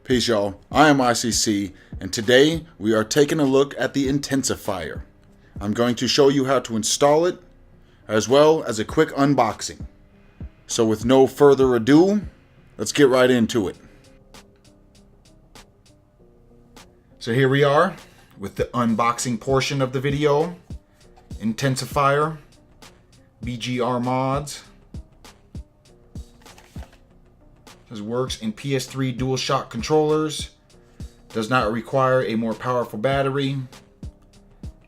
Peace, y'all. I am ICC, and today we are taking a look at the Intensifier. I'm going to show you how to install it, as well as a quick unboxing. So with no further ado, let's get right into it. So here we are with the unboxing portion of the video. Intensifier, BGR mods. This works in PS3 DualShock controllers. Does not require a more powerful battery.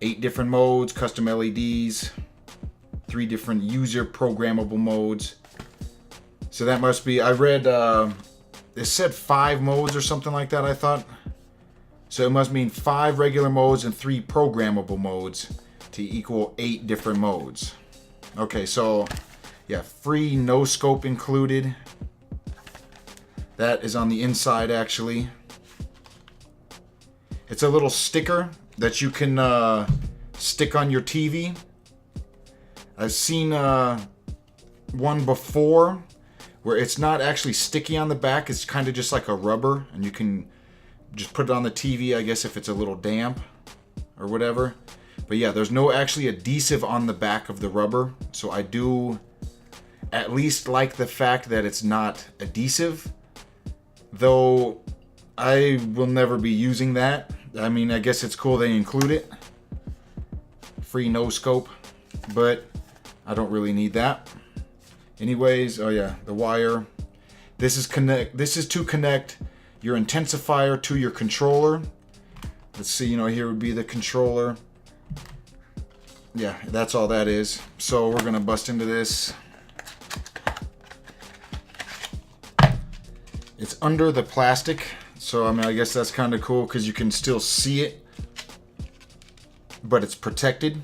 8 different modes, custom LEDs. 3 different user programmable modes. So that must be, I read, it said 5 modes or something like that, I thought. So it must mean 5 regular modes and 3 programmable modes to equal 8 different modes. Okay, so yeah, free no scope included. That is on the inside, actually. It's a little sticker that you can stick on your TV. I've seen one before where it's not actually sticky on the back. It's kind of just like a rubber, and you can just put it on the TV, I guess, if it's a little damp or whatever. But yeah, there's no actually adhesive on the back of the rubber. So I do at least like the fact that it's not adhesive. Though I will never be using that. I mean, I guess it's cool they include it. Free no scope, but I don't really need that. Anyways, oh yeah, the wire. This is to connect your intensifier to your controller. Let's see, here would be the controller. Yeah, that's all that is. So we're gonna bust into this. It's under the plastic, so I mean, I guess that's kind of cool because you can still see it, but it's protected.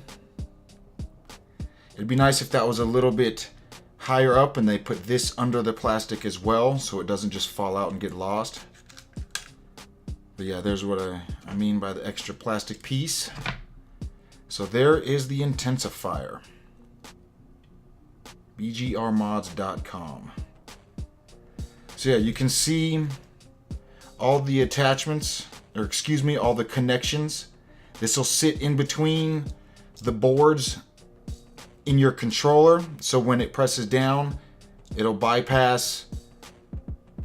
It'd be nice if that was a little bit higher up and they put this under the plastic as well, so it doesn't just fall out and get lost. But yeah, there's what I mean by the extra plastic piece. So there is the Intensifier. BGRmods.com. So yeah, you can see all the attachments, or excuse me, all the connections. This will sit in between the boards in your controller. So when it presses down, it'll bypass,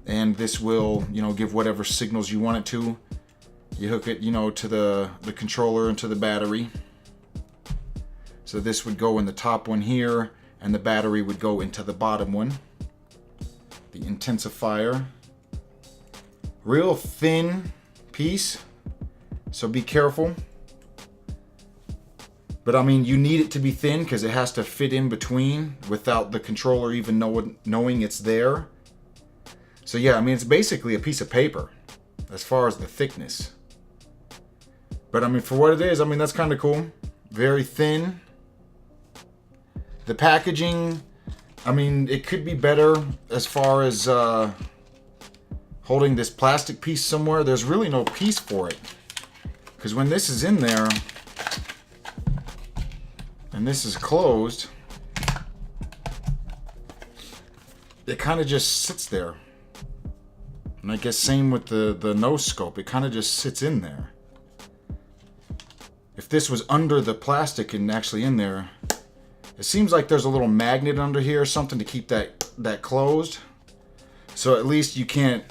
and this will, give whatever signals you want it to. You hook it, to the controller and to the battery. So this would go in the top one here, and the battery would go into the bottom one. The Intensifier. Real thin piece, so be careful. But I mean, you need it to be thin because it has to fit in between without the controller even knowing it's there. So yeah, I mean, it's basically a piece of paper as far as the thickness. But I mean, for what it is, I mean, that's kind of cool. Very thin. The packaging, I mean, it could be better as far as holding this plastic piece somewhere. There's really no piece for it. Because when this is in there, and this is closed, it kind of just sits there. And I guess same with the no scope. It kind of just sits in there. If this was under the plastic and actually in there, it seems like there's a little magnet under here or something to keep that closed. So at least you can't,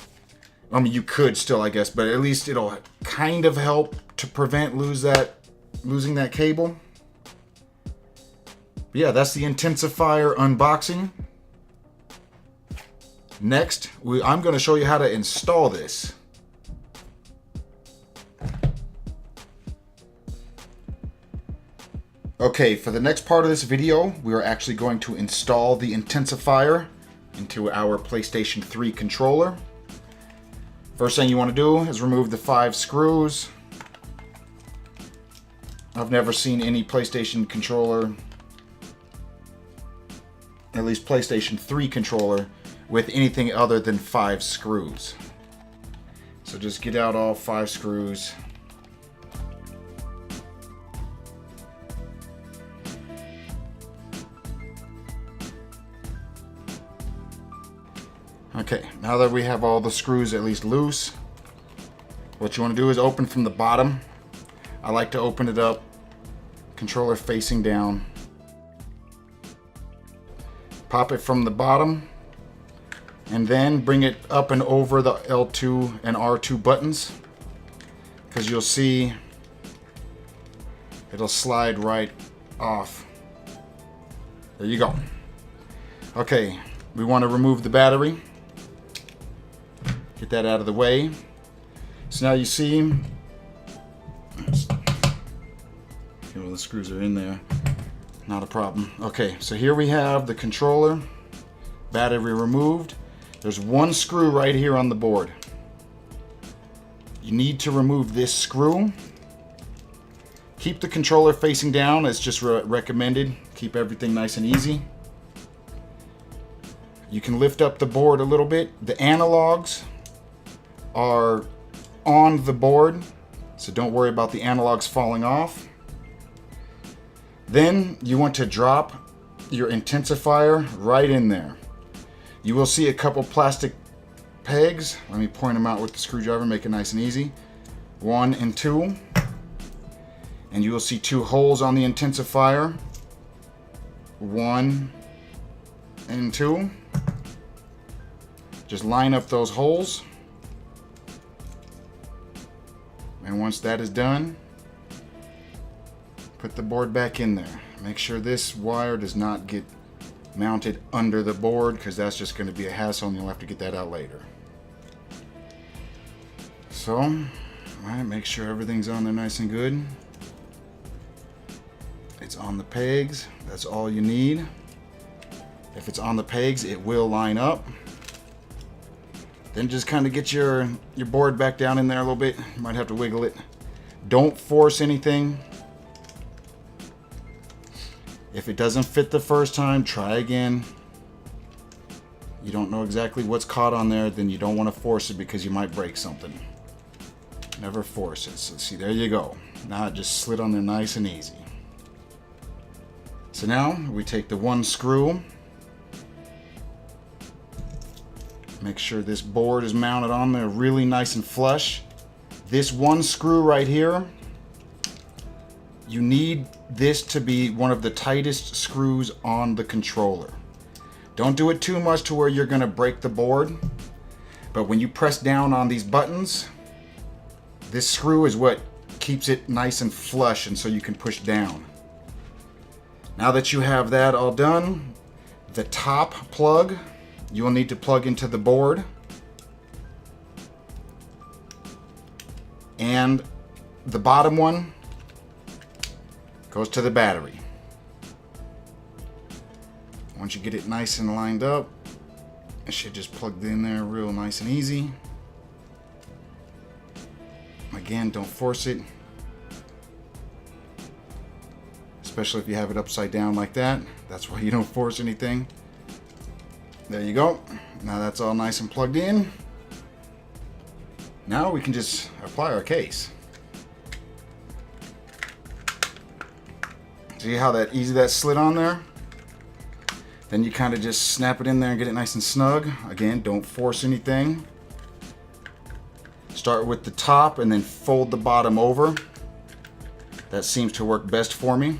I mean, you could still, I guess, but at least it'll kind of help to prevent losing that cable. But yeah, that's the Intensifier unboxing. Next, I'm going to show you how to install this. Okay, for the next part of this video, we are actually going to install the Intensifier into our PlayStation 3 controller. First thing you want to do is remove the 5 screws. I've never seen any PlayStation controller, at least PlayStation 3 controller, with anything other than 5 screws. So just get out all 5 screws. Okay, now that we have all the screws at least loose, What you want to do is open from the bottom. I like to open it up, controller facing down. Pop it from the bottom, and then bring it up and over the L2 and R2 buttons, because you'll see it'll slide right off. There you go. Okay, we want to remove the battery. Get that out of the way. So now you see, the screws are in there. Not a problem. Okay, so here we have the controller, battery removed. There's one screw right here on the board. You need to remove this screw. Keep the controller facing down, as just recommended. Keep everything nice and easy. You can lift up the board a little bit. The analogs are on the board, so don't worry about the analogs falling off. Then you want to drop your intensifier right in there. You will see a couple plastic pegs. Let me point them out with the screwdriver, make it nice and easy. 1 and 2. And you will see 2 holes on the intensifier. 1 and 2. Just line up those holes. And once that is done, put the board back in there. Make sure this wire does not get mounted under the board, because that's just going to be a hassle and you'll have to get that out later. So, alright, make sure everything's on there nice and good. It's on the pegs. That's all you need. If it's on the pegs, it will line up. Then just kind of get your board back down in there a little bit. You might have to wiggle it. Don't force anything. If it doesn't fit the first time, try again. You don't know exactly what's caught on there, then you don't want to force it, because you might break something. Never force it. So see, there you go. Now it just slid on there nice and easy. So now we take the one screw. Make sure this board is mounted on there really nice and flush. This one screw right here, you need this to be one of the tightest screws on the controller. Don't do it too much to where you're going to break the board. But when you press down on these buttons, this screw is what keeps it nice and flush, and so you can push down. Now that you have that all done, the top plug you will need to plug into the board, and the bottom one goes to the battery. Once you get it nice and lined up, it should just plug in there real nice and easy. Again, don't force it, especially if you have it upside down like that. That's why you don't force anything. There you go. Now that's all nice and plugged in. Now we can just apply our case. See how that easy that slid on there? Then you kind of just snap it in there and get it nice and snug. Again, don't force anything. Start with the top and then fold the bottom over. That seems to work best for me.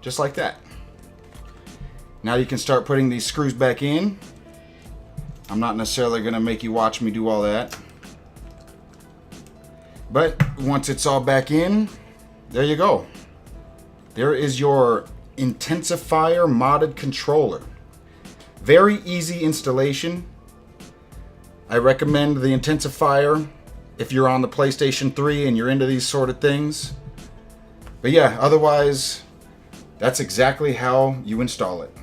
Just like that. Now you can start putting these screws back in. I'm not necessarily going to make you watch me do all that. But once it's all back in, there you go. There is your Intensifier modded controller. Very easy installation. I recommend the Intensifier if you're on the PlayStation 3 and you're into these sort of things. But yeah, otherwise, that's exactly how you install it.